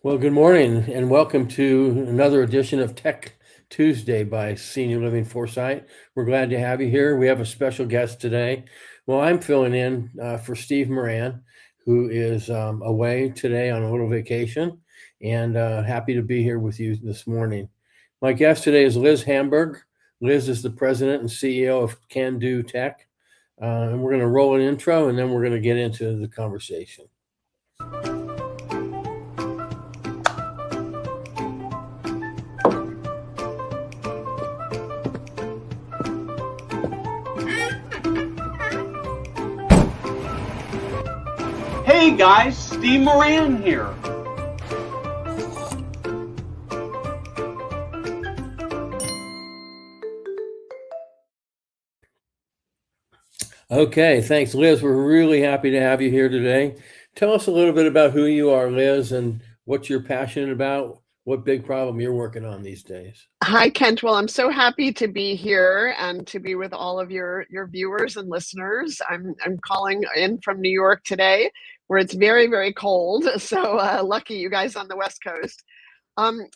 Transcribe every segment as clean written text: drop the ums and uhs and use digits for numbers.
Well, good morning and welcome to another edition of Tech Tuesday by Senior Living Foresight. We're glad to have you here. We have a special guest today. Well, I'm filling in for Steve Moran, who is away today on a little vacation, and happy to be here with you this morning. My guest today is Liz Hamburg. Liz is the president and CEO of Candoo Tech. And we're going to roll an intro and then we're going to get into the conversation. Hey guys, Steve Moran here. Okay, thanks, Liz. We're really happy to have you here today. Tell us a little bit about who you are, Liz, and what you're passionate about, what big problem you're working on these days. Hi, Kent. Well, I'm so happy to be here and to be with all of your viewers and listeners. I'm calling in from New York today, where it's very, very cold. So lucky you guys on the West Coast.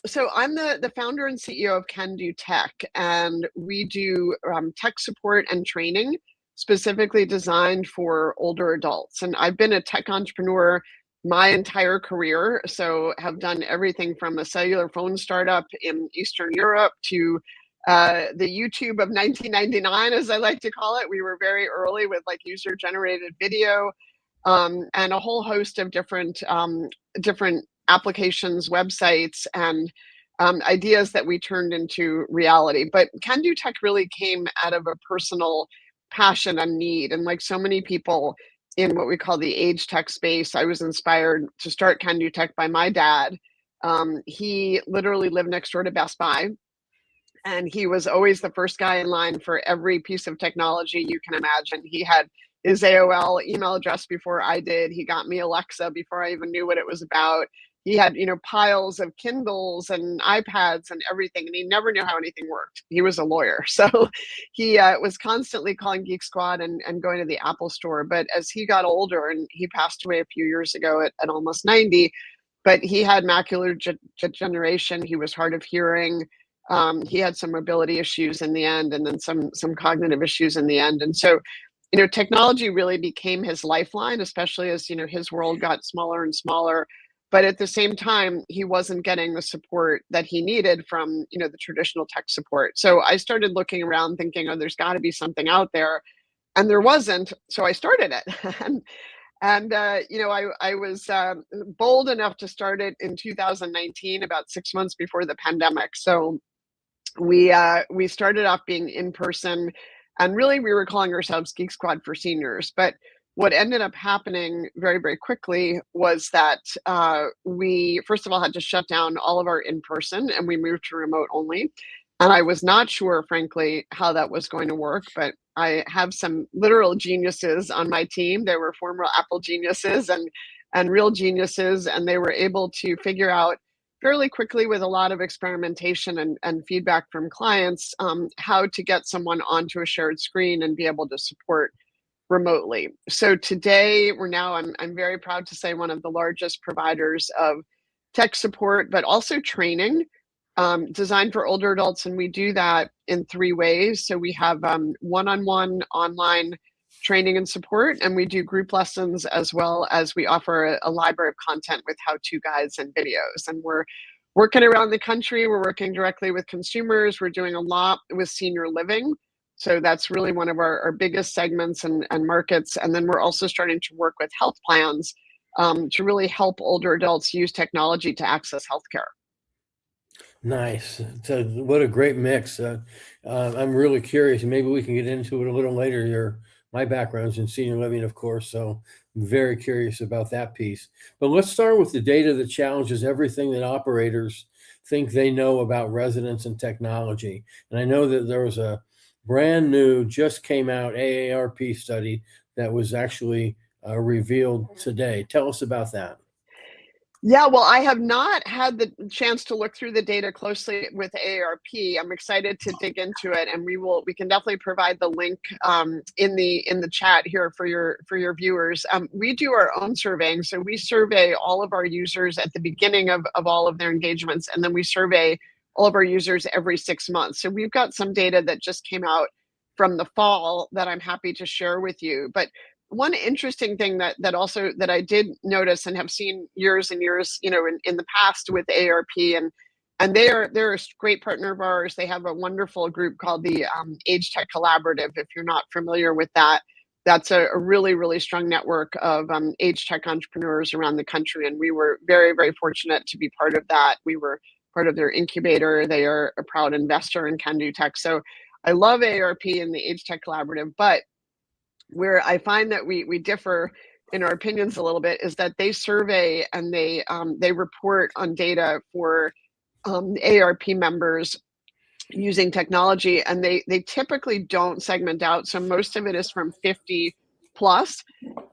So I'm the founder and CEO of Candoo Tech, and we do tech support and training specifically designed for older adults. And I've been a tech entrepreneur my entire career, so have done everything from a cellular phone startup in Eastern Europe to the YouTube of 1999, as I like to call it. We were very early with like user-generated video and a whole host of different applications, websites, and ideas that we turned into reality. But Candoo Tech really came out of a personal passion and need. And like so many people in what we call the age tech space, I was inspired to start Candoo Tech by my dad. He literally lived next door to Best Buy. And he was always the first guy in line for every piece of technology you can imagine. He had his AOL email address before I did. He got me Alexa before I even knew what it was about. He had, piles of Kindles and iPads and everything, and he never knew how anything worked. He was a lawyer. So he was constantly calling Geek Squad and going to the Apple store. But as he got older, and he passed away a few years ago at almost 90, but he had macular degeneration. He was hard of hearing. He had some mobility issues in the end, and then some cognitive issues in the end. And so, technology really became his lifeline, especially as, his world got smaller and smaller. But at the same time, he wasn't getting the support that he needed from, the traditional tech support. So I started looking around thinking, oh, there's got to be something out there. And there wasn't. So I started it. I was bold enough to start it in 2019, about 6 months before the pandemic. So we started off being in person, and really we were calling ourselves Geek Squad for Seniors. But what ended up happening very, very quickly was that we, first of all, had to shut down all of our in-person, and we moved to remote only. And I was not sure, frankly, how that was going to work, but I have some literal geniuses on my team. They were former Apple geniuses and real geniuses, and they were able to figure out fairly quickly, with a lot of experimentation and feedback from clients, how to get someone onto a shared screen and be able to support remotely. So today I'm very proud to say, one of the largest providers of tech support, but also training designed for older adults. And we do that in 3 ways. So we have one-on-one online training and support, and we do group lessons, as well as we offer a library of content with how-to guides and videos. And we're working around the country. We're working directly with consumers. We're doing a lot with senior living. So that's really one of our biggest segments and markets. And then we're also starting to work with health plans to really help older adults use technology to access healthcare. Nice. So what a great mix. I'm really curious. Maybe we can get into it a little later. My background's in senior living, of course, so I'm very curious about that piece. But let's start with the data that challenges everything that operators think they know about residents and technology. And I know that there was a brand new, just came out AARP study that was actually revealed today. Tell us about that. Yeah, well, I have not had the chance to look through the data closely with AARP. I'm excited to dig into it, and we can definitely provide the link in the chat here for your viewers. We do our own surveying, so we survey all of our users at the beginning of all of their engagements, and then we survey all of our users every 6 months. So we've got some data that just came out from the fall that I'm happy to share with you. But one interesting thing that I did notice and have seen years and years, in the past with AARP, and they're a great partner of ours. They have a wonderful group called the Age Tech Collaborative. If you're not familiar with that, that's a really, really strong network of age tech entrepreneurs around the country, and we were very, very fortunate to be part of that. We were part of their incubator. They are a proud investor in Candoo Tech. So I love AARP and the Age Tech Collaborative, but where I find that we differ in our opinions a little bit is that they survey and they report on data for AARP members using technology, and they typically don't segment out. So most of it is from 50 plus.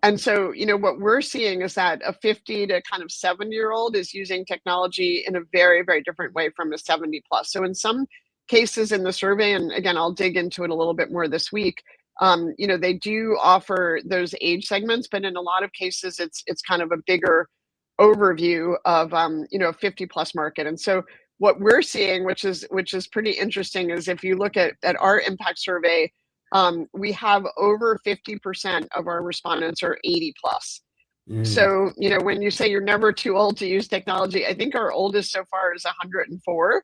And so, what we're seeing is that a 50 to kind of 70-year-old is using technology in a very, very different way from a 70 plus. So in some cases in the survey, and again, I'll dig into it a little bit more this week, they do offer those age segments, but in a lot of cases, it's kind of a bigger overview of a 50 plus market. And so what we're seeing, which is pretty interesting, is if you look at our impact survey, we have over 50% of our respondents are 80 plus. So, when you say you're never too old to use technology, I think our oldest so far is 104.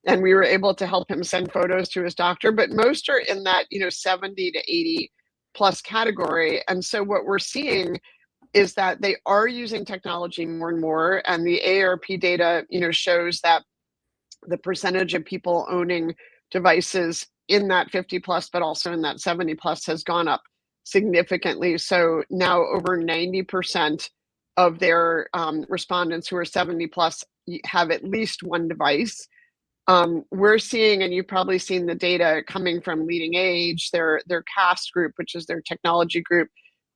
And we were able to help him send photos to his doctor, but most are in that 70 to 80 plus category. And so what we're seeing is that they are using technology more and more, and the AARP data shows that the percentage of people owning devices in that 50 plus, but also in that 70 plus, has gone up significantly. So now over 90% of their respondents who are 70 plus have at least one device. We're seeing, and you've probably seen the data coming from Leading Age, their CAST group, which is their technology group,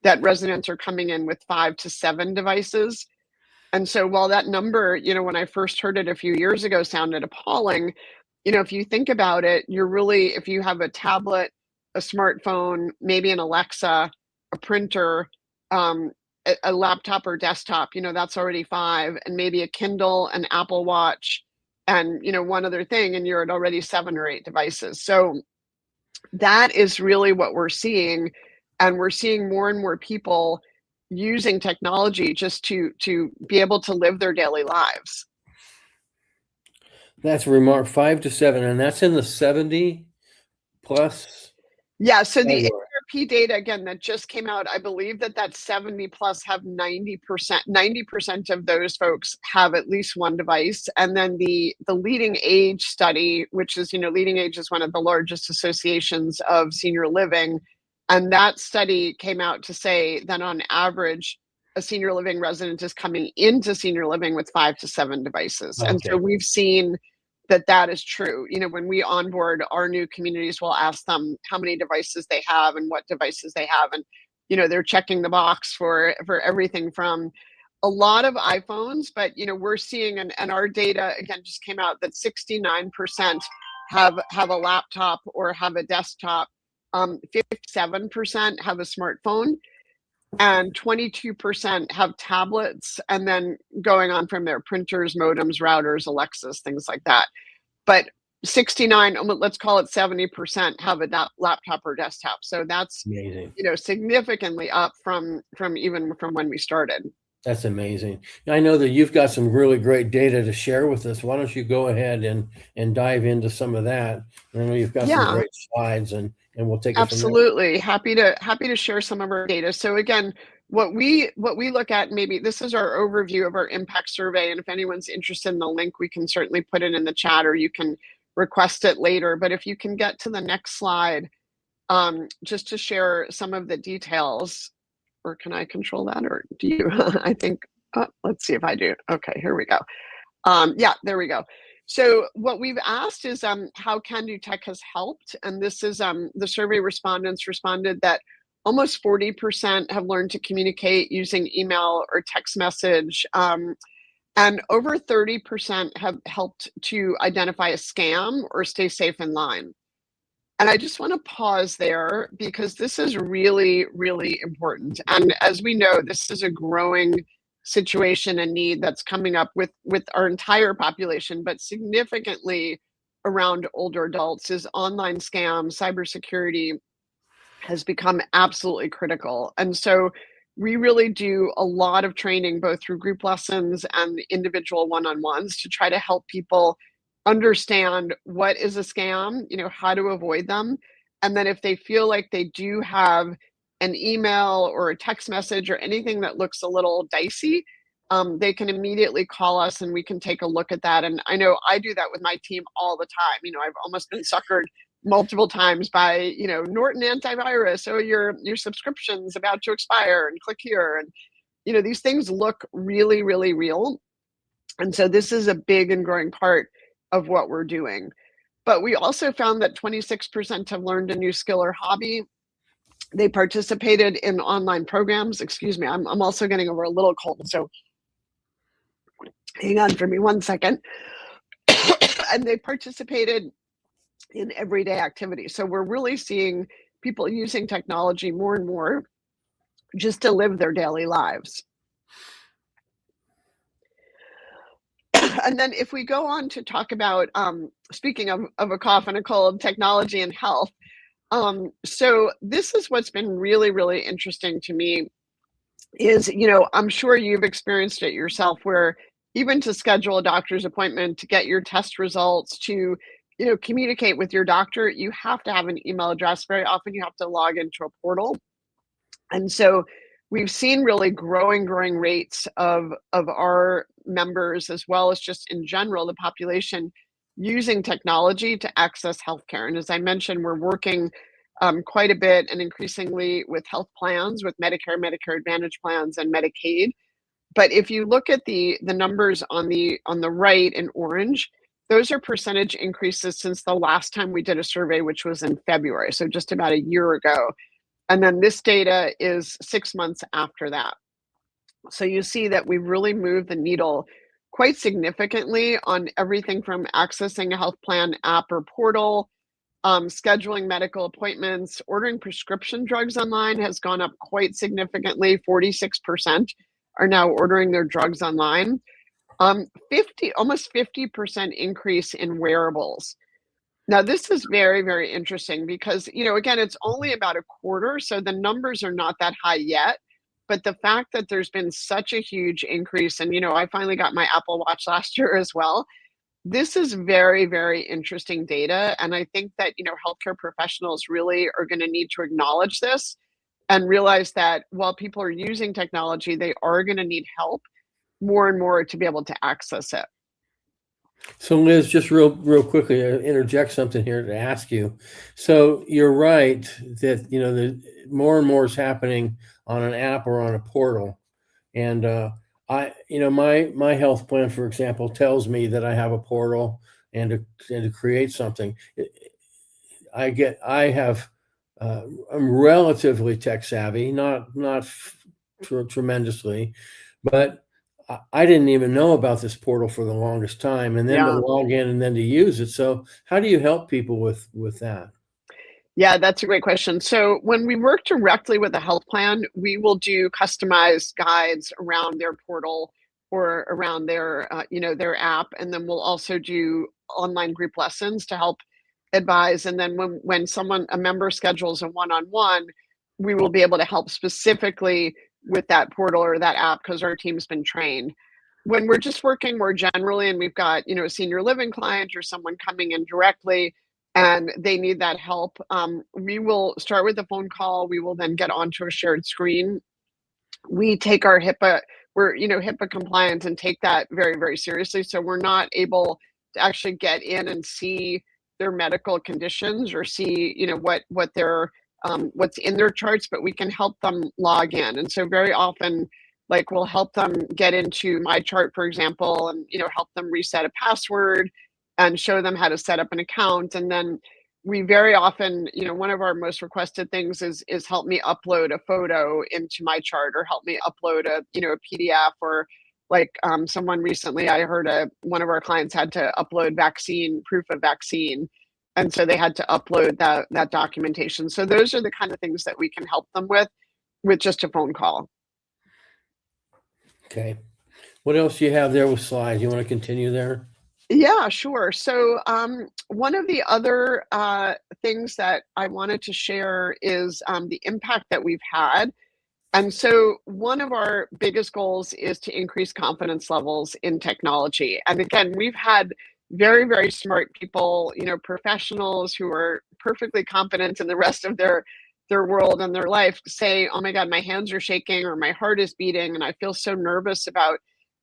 that residents are coming in with 5 to 7 devices. And so while that number, when I first heard it a few years ago, sounded appalling, if you think about it, if you have a tablet, a smartphone, maybe an Alexa, a printer, a laptop or desktop, that's already 5, and maybe a Kindle, an Apple Watch, and one other thing, and you're at already 7 or 8 devices. So that is really what we're seeing, and we're seeing more and more people using technology just to be able to live their daily lives. That's remarkable. 5 to 7, and that's in the 70 plus. Yeah, so the AARP data, again, that just came out, I believe that 70 plus have 90% of those folks have at least one device. And then the Leading Age study, which is, Leading Age is one of the largest associations of senior living. And that study came out to say that on average, a senior living resident is coming into senior living with 5 to 7 devices. Okay. And so we've seen that is true. When we onboard our new communities, we'll ask them how many devices they have and what devices they have. And, they're checking the box for everything from a lot of iPhones, but, we're seeing, and our data, again, just came out that 69% have a laptop or have a desktop. 57% have a smartphone, and 22% have tablets, and then going on from there, printers, modems, routers, Alexas, things like that. But 69, let's call it 70%, have a laptop or desktop. So that's amazing. Significantly up from when we started. That's amazing. I know that you've got some really great data to share with us. Why don't you go ahead and dive into some of that? I know you've got some great slides, and we'll take it absolutely from there. Happy to share some of our data. So again, what we look at, maybe this is our overview of our impact survey, and if anyone's interested in the link, we can certainly put it in the chat, or you can request it later. But if you can get to the next slide, just to share some of the details. Or can I control that, or do you? I think, let's see if I do. Okay, here we go. Yeah, there we go. So what we've asked is how Candoo Tech has helped. And this is the survey respondents responded that almost 40% have learned to communicate using email or text message. And over 30% have helped to identify a scam or stay safe in line. And I just want to pause there because this is really, really important. And as we know, this is a growing situation and need that's coming up with our entire population, but significantly around older adults is online scams, cybersecurity has become absolutely critical. And so we really do a lot of training, both through group lessons and individual one-on-ones, to try to help people understand what is a scam, how to avoid them. And then if they feel like they do have an email or a text message or anything that looks a little dicey, they can immediately call us and we can take a look at that. And I know I do that with my team all the time. I've almost been suckered multiple times by Norton antivirus. Oh, your subscription's about to expire and click here. And these things look really, really real. And so this is a big and growing part of what we're doing. But we also found that 26% have learned a new skill or hobby. They participated in online programs. Excuse me, I'm also getting over a little cold, so hang on for me 1 second. And they participated in everyday activities. So we're really seeing people using technology more and more just to live their daily lives. And then if we go on to talk about, speaking of a cough and a cold, technology and health. So this is what's been really, really interesting to me is, I'm sure you've experienced it yourself, where even to schedule a doctor's appointment, to get your test results, to communicate with your doctor, you have to have an email address. Very often you have to log into a portal. And so we've seen really growing rates of our members, as well as just in general, the population using technology to access healthcare. And as I mentioned, we're working quite a bit and increasingly with health plans, with Medicare, Medicare Advantage plans, and Medicaid. But if you look at the numbers on the right in orange, those are percentage increases since the last time we did a survey, which was in February, so just about a year ago. And then this data is 6 months after that. So you see that we've really moved the needle quite significantly on everything from accessing a health plan app or portal, scheduling medical appointments, ordering prescription drugs online has gone up quite significantly. 46% are now ordering their drugs online. Almost 50% increase in wearables. Now, this is very, very interesting because, again, it's only about a quarter, so the numbers are not that high yet. But the fact that there's been such a huge increase, and, I finally got my Apple Watch last year as well. This is very, very interesting data. And I think that, healthcare professionals really are going to need to acknowledge this and realize that while people are using technology, they are going to need help more and more to be able to access it. So Liz, just real quickly, interject something here to ask you. So you're right that the more and more is happening on an app or on a portal, and my health plan, for example, tells me that I have a portal and to create something. I'm relatively tech savvy, not tremendously, but I didn't even know about this portal for the longest time, and then to log in and then to use it. So how do you help people with that? Yeah, that's a great question. So when we work directly with a health plan, we will do customized guides around their portal or around their their app, and then we'll also do online group lessons to help advise. And then when a member schedules a one-on-one, we will be able to help specifically with that portal or that app because our team's been trained. When we're just working more generally and we've got a senior living client or someone coming in directly and they need that help, we will start with a phone call. We will then get onto a shared screen. We take our HIPAA, we're HIPAA compliant and take that very, very seriously. So we're not able to actually get in and see their medical conditions or see what their what's in their charts, but we can help them log in. And so very often, like, we'll help them get into my chart, for example, and help them reset a password and show them how to set up an account. And then we very often, one of our most requested things is help me upload a photo into my chart, or help me upload a PDF, or Like someone recently, I heard one of our clients had to upload proof of vaccine. And so they had to upload that documentation. So those are the kind of things that we can help them with just a phone call. Okay. What else do you have there with slides? You want to continue there? Yeah, sure. So one of the other things that I wanted to share is the impact that we've had. And so one of our biggest goals is to increase confidence levels in technology. And again, we've had very, very smart people, professionals who are perfectly competent in the rest of their world and their life say, "Oh my God, my hands are shaking or my heart is beating and I feel so nervous about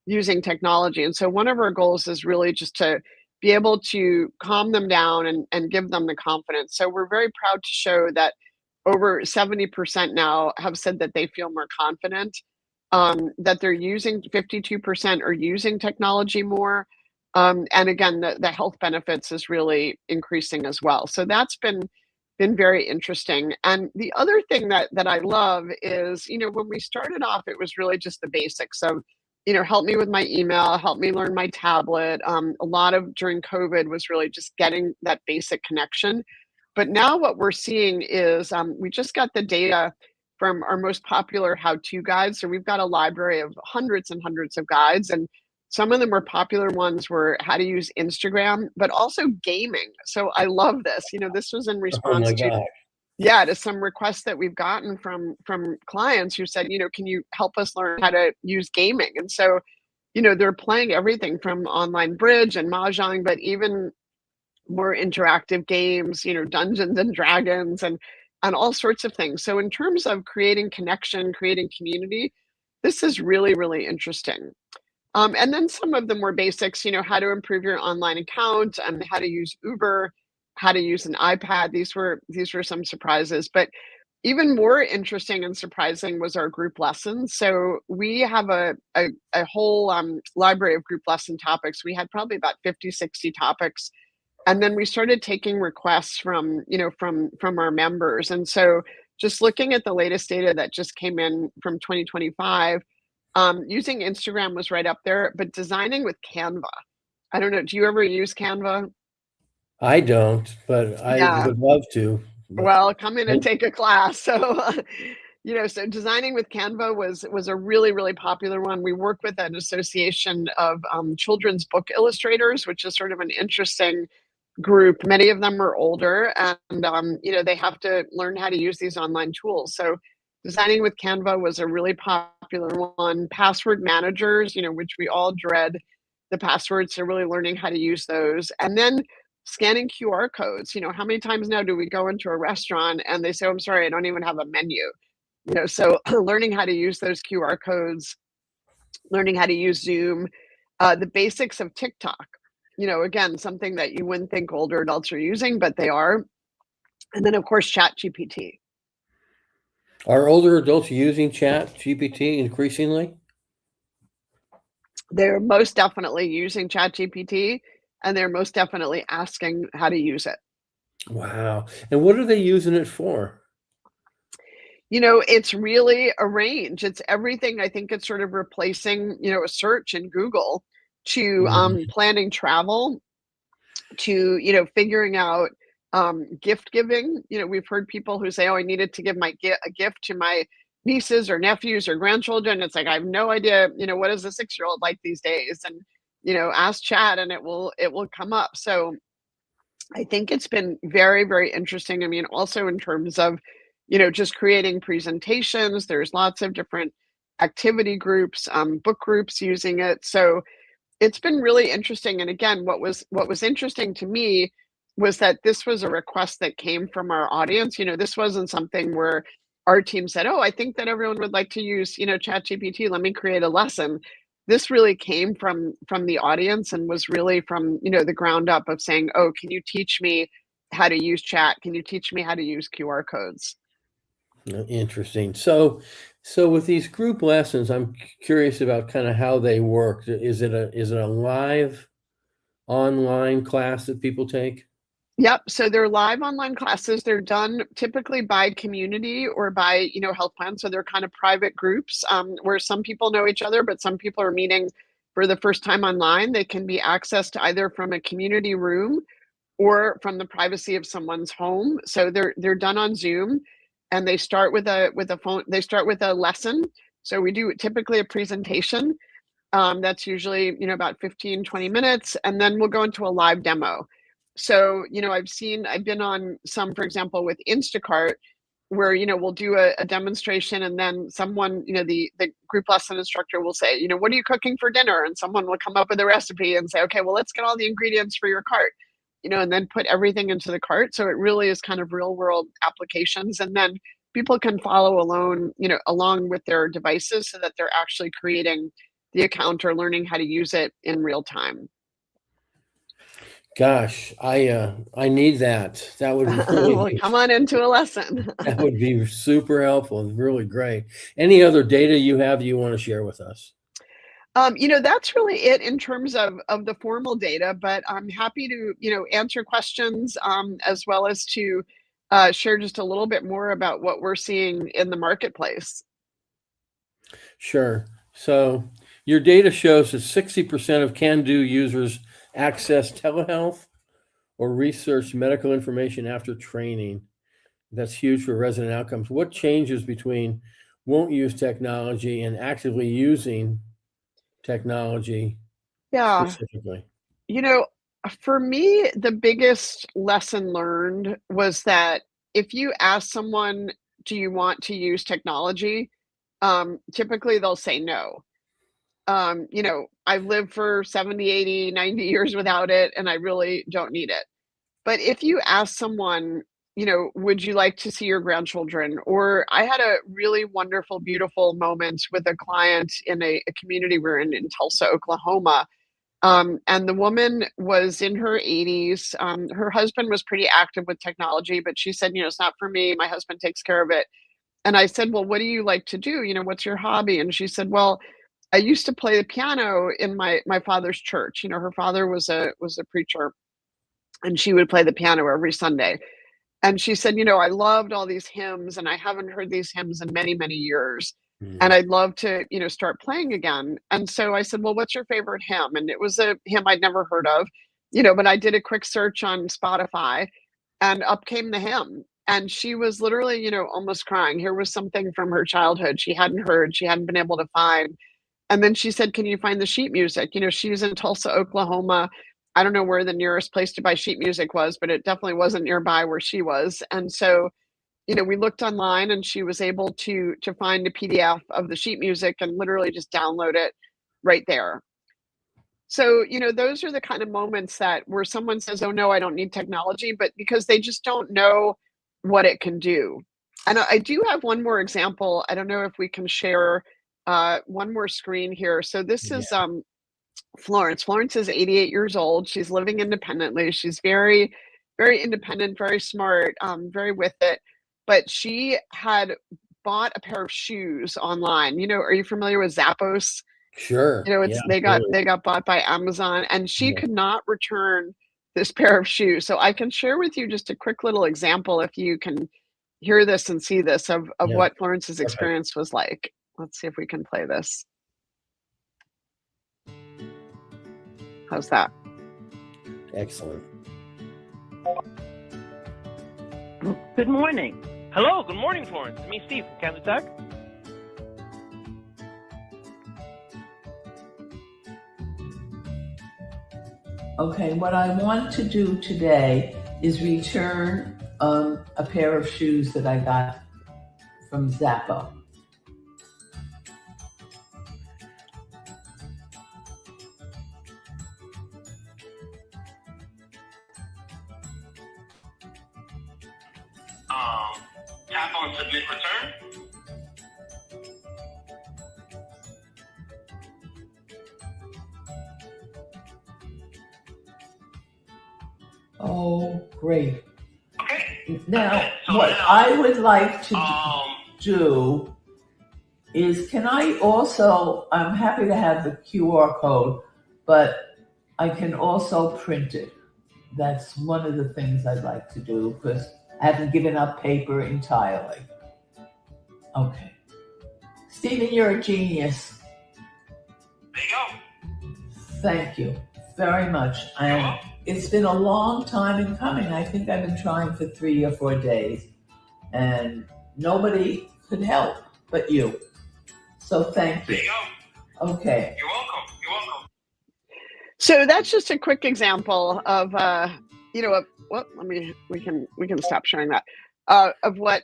using technology." And so one of our goals is really just to be able to calm them down and give them the confidence. So we're very proud to show that over 70% now have said that they feel more confident, that they're using 52% are using technology more. And again, the health benefits is really increasing as well. So that's been very interesting. And the other thing that I love is, when we started off, it was really just the basics of, help me with my email, help me learn my tablet. A lot of during COVID was really just getting that basic connection. But now what we're seeing is we just got the data from our most popular how-to guides. So we've got a library of hundreds and hundreds of guides, and some of the more popular ones were how to use Instagram, but also gaming. So I love this. This was in Oh response my to, God. yeah, to some requests that we've gotten from clients who said, can you help us learn how to use gaming? And so, they're playing everything from online bridge and mahjong, but even more interactive games, Dungeons and Dragons and all sorts of things. So in terms of creating connection, creating community, this is really, really interesting. And then some of the more basics, how to improve your online account, how to use Uber, how to use an iPad. These were some surprises, but even more interesting and surprising was our group lessons. So we have a whole library of group lesson topics. We had probably about 50, 60 topics, and then we started taking requests from our members. And so just looking at the latest data that just came in from 2025, using Instagram was right up there, but designing with Canva. I don't know, do you ever use Canva? I don't, but I Yeah. would love to. But Well, come in and take a class. So, so designing with Canva was a really, really popular one. We work with an association of children's book illustrators, which is sort of an interesting group. Many of them are older, and they have to learn how to use these online tools. So designing with Canva was a really popular one. Password managers, which we all dread the passwords, so really learning how to use those. And then scanning QR codes. How many times now do we go into a restaurant and they say, "Oh, I'm sorry, I don't even have a menu." So learning how to use those QR codes, learning how to use Zoom, the basics of TikTok. Again, something that you wouldn't think older adults are using, but they are. And then, of course, Chat GPT. are older adults using Chat GPT increasingly? They're most definitely using Chat GPT, and they're most definitely asking how to use it. Wow. And what are they using it for? It's really a range. It's everything. I think it's sort of replacing, a search in Google to Mhm. planning travel, to, figuring out gift giving. We've heard people who say, "Oh, I needed to give a gift to my nieces or nephews or grandchildren." It's like, I have no idea, what is a 6-year-old like these days? And, ask Chat and it will come up. So I think it's been very, very interesting. I mean, also in terms of, just creating presentations, there's lots of different activity groups, book groups using it. So it's been really interesting. And again, what was interesting to me was that this was a request that came from our audience. This wasn't something where our team said, "Oh, I think that everyone would like to use, ChatGPT. Let me create a lesson." This really came from the audience and was really from, the ground up of saying, "Oh, can you teach me how to use chat? Can you teach me how to use QR codes?" Interesting. So with these group lessons, I'm curious about kind of how they work. Is it a live online class that people take? Yep. So they're live online classes. They're done typically by community or by, health plans. So they're kind of private groups where some people know each other, but some people are meeting for the first time online. They can be accessed either from a community room or from the privacy of someone's home. So they're done on Zoom, and they start with a phone. They start with a lesson. So we do typically a presentation. That's usually, about 15, 20 minutes, and then we'll go into a live demo. So, I've been on some, for example, with Instacart, where, we'll do a demonstration, and then someone, the group lesson instructor will say, what are you cooking for dinner? And someone will come up with a recipe and say, okay, well, let's get all the ingredients for your cart, and then put everything into the cart. So it really is kind of real world applications. And then people can follow along with their devices so that they're actually creating the account or learning how to use it in real time. Gosh, I need that. That would really Well, come on into a lesson. that would be super helpful and really great. Any other data you have you want to share with us? That's really it in terms of the formal data, but I'm happy to, answer questions as well as to share just a little bit more about what we're seeing in the marketplace. Sure. So your data shows that 60% of Candoo users access telehealth or research medical information after training. That's huge for resident outcomes. What changes between won't use technology and actively using technology Yeah. specifically? You know, for me, the biggest lesson learned was that if you ask someone, do you want to use technology? Typically they'll say no. I've lived for 70, 80, 90 years without it, and I really don't need it. But if you ask someone, would you like to see your grandchildren? Or I had a really wonderful, beautiful moment with a client in a community we're in Tulsa, Oklahoma. And the woman was in her 80s. Her husband was pretty active with technology, but she said, it's not for me. My husband takes care of it. And I said, well, what do you like to do? What's your hobby? And she said, well, I used to play the piano in my father's church. Her father was a preacher, and she would play the piano every Sunday. And she said, I loved all these hymns, and I haven't heard these hymns in many, many years. And Mm. I'd love to, start playing again. And so I said, well, what's your favorite hymn? And it was a hymn I'd never heard of, but I did a quick search on Spotify, and up came the hymn. And she was literally, almost crying. Here was something from her childhood she hadn't heard, she hadn't been able to find. And then she said, can you find the sheet music? She was in Tulsa, Oklahoma. I don't know where the nearest place to buy sheet music was, but it definitely wasn't nearby where she was. And so, we looked online, and she was able to find a PDF of the sheet music and literally just download it right there. So, those are the kind of moments that where someone says, "Oh no, I don't need technology," but because they just don't know what it can do. And I do have one more example. I don't know if we can share one more screen here. So this Yeah, is Florence. Florence is 88 years old. She's living independently. She's very, very independent, very smart, very with it. But she had bought a pair of shoes online. Are you familiar with Zappos? sure. Yeah, It's they got absolutely. they got bought by Amazon, and she Yeah, could not return this pair of shoes. So I can share with you just a quick little example if you can hear this and see this of yeah, what Florence's perfect. experience was like. Let's see if we can play this. How's that? Excellent. Good morning. Hello, good morning, Florence. It's me, Steve from Candoo Tech. Okay, what I want to do today is return a pair of shoes that I got from Zappo. Tap on Submit Return. Oh, great. Okay. Now, So what now, I would like to um, do is, can I also, I'm happy to have the QR code, but I can also print it. that's one of the things I'd like to do because I haven't given up paper entirely. Okay. Stephen, you're a genius. There you go. Thank you very much. And it's been a long time in coming. I think I've been trying for 3 or 4 days, and nobody could help but you. So thank you. There you go. Okay. You're welcome. You're welcome. So that's just a quick example of we can stop sharing that of what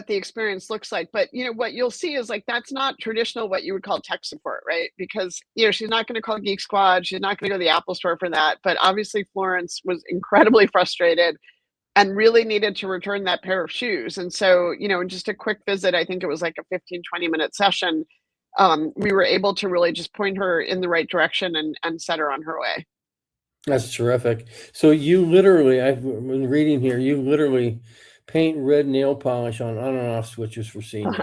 the experience looks like. But what you'll see is like that's not traditional what you would call tech support, right? Because she's not going to call Geek Squad, she's not going to go to the Apple Store for that. But obviously Florence was incredibly frustrated and really needed to return that pair of shoes. And so in just a quick visit, I think it was like a 15-20 minute session, we were able to really just point her in the right direction and set her on her way. That's terrific. So you literally, I've been reading here, you literally paint red nail polish on and off switches for seniors.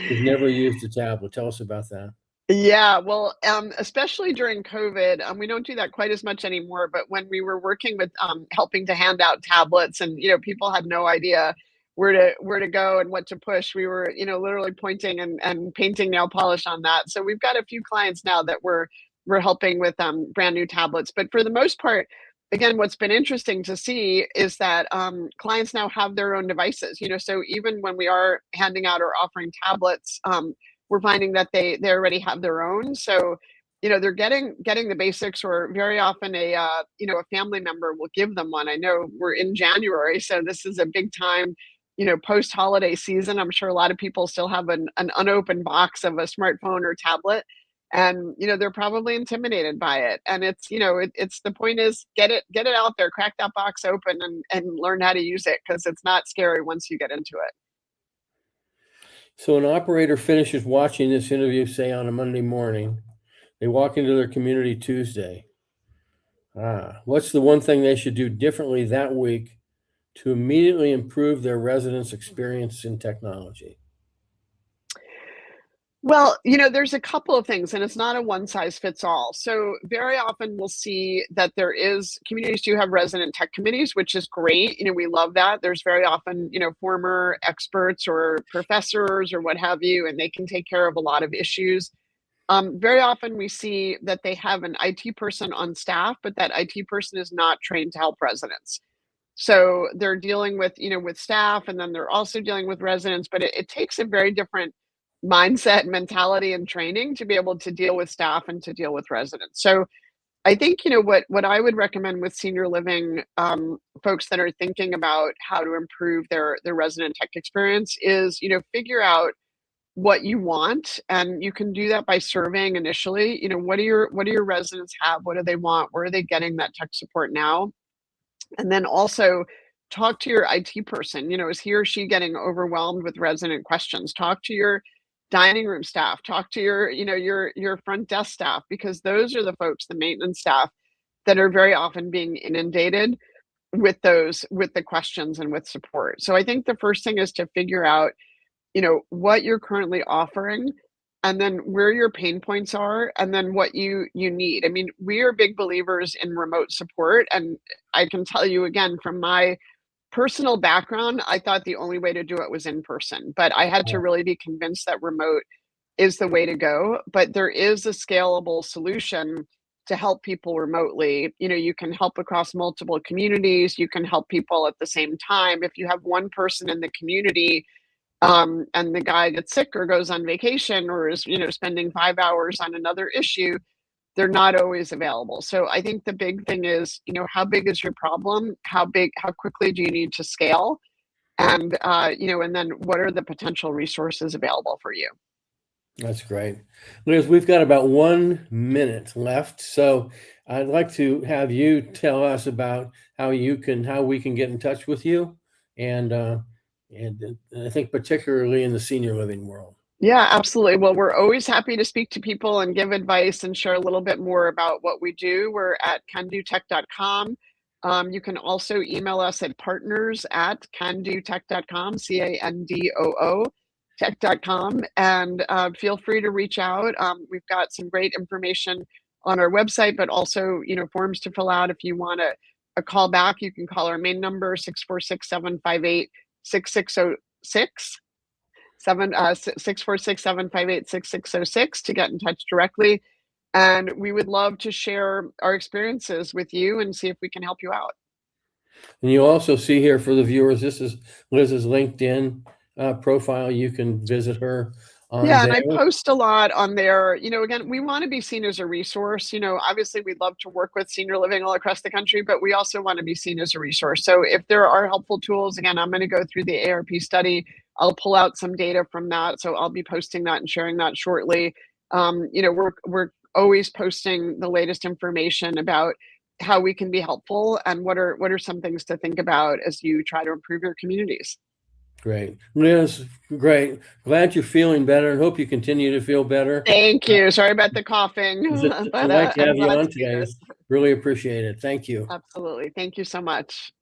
You've never used a tablet. Tell us about that. Yeah, well, especially during COVID, we don't do that quite as much anymore. But when we were working with helping to hand out tablets, and people had no idea where to go and what to push, we were literally pointing and painting nail polish on that. So we've got a few clients now that we're helping with brand new tablets. But for the most part, again, what's been interesting to see is that clients now have their own devices. So even when we are handing out or offering tablets, we're finding that they already have their own. So they're getting the basics, or very often a family member will give them one. I know we're in January, so this is a big time post holiday season. I'm sure a lot of people still have an unopened box of a smartphone or tablet, and they're probably intimidated by it. And it's it's the point is get it out there, crack that box open and learn how to use it, because it's not scary once you get into it. So an operator finishes watching this interview, say on a Monday morning, they walk into their community Tuesday. What's the one thing they should do differently that week to immediately improve their residents' experience in technology? Well, there's a couple of things, and it's not a one size fits all. So very often we'll see that communities do have resident tech committees, which is great. We love that. There's very often, former experts or professors or what have you, and they can take care of a lot of issues. Very often we see that they have an IT person on staff, but that IT person is not trained to help residents. So they're dealing with, with staff, and then they're also dealing with residents, but it takes a very different mindset, mentality, and training to be able to deal with staff and to deal with residents. So I think, what I would recommend with senior living folks that are thinking about how to improve their resident tech experience is, figure out what you want. And you can do that by surveying initially, what do your residents have? What do they want? Where are they getting that tech support now? And then also talk to your IT person. Is he or she getting overwhelmed with resident questions? Talk to your dining room staff, talk to your front desk staff, because those are the folks, the maintenance staff, that are very often being inundated with the questions and with support. So I think the first thing is to figure out, what you're currently offering, and then where your pain points are, and then what you need. I mean, we are big believers in remote support, and I can tell you again from my personal background, I thought the only way to do it was in person, but I had to really be convinced that remote is the way to go. But there is a scalable solution to help people remotely. You can help across multiple communities. You can help people at the same time. If you have one person in the community, and the guy gets sick or goes on vacation or is, spending 5 hours on another issue, they're not always available. So I think the big thing is, how big is your problem? How quickly do you need to scale? And, and then what are the potential resources available for you? That's great. Liz, we've got about 1 minute left. So I'd like to have you tell us about how we can get in touch with you. And I think particularly in the senior living world. Yeah, absolutely. Well, we're always happy to speak to people and give advice and share a little bit more about what we do. We're at candootech.com. You can also email us at partners@candootech.com, CANDOO tech.com, and feel free to reach out. We've got some great information on our website, but also, forms to fill out if you want to a call back, you can call our main number, 646-758-6606. 646-758-6606 to get in touch directly. And we would love to share our experiences with you and see if we can help you out. And you also see here for the viewers, this is Liz's LinkedIn profile. You can visit her on Yeah, and there. I post a lot on there. Again, we want to be seen as a resource. Obviously we'd love to work with senior living all across the country, but we also want to be seen as a resource. So if there are helpful tools, again, I'm going to go through the ARP study. I'll pull out some data from that. So I'll be posting that and sharing that shortly. We're always posting the latest information about how we can be helpful and what are some things to think about as you try to improve your communities. Great. Liz, great. Glad you're feeling better and hope you continue to feel better. Thank you. Sorry about the coughing. I'd like to have you I'm glad on to do today. this. Really appreciate it. Thank you. Absolutely. Thank you so much.